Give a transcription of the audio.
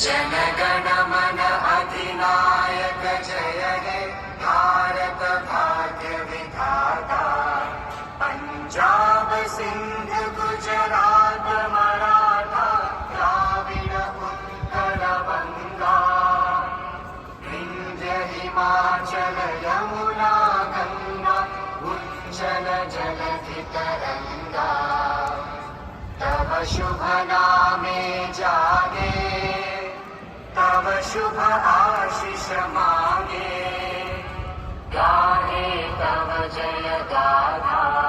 जनगण मन अधिनायक जय हे भारत भाग्य विधाता। पंजाब सिंध गुजरात मराठा द्राविड उत्कल बंगा। विंध्य हिमाचल यमुना गंगा उज्जल जलधि तरंगा। तव शुभ नामे जागे तव शुभ आशीष मांगे। गाहे तव जय गाथा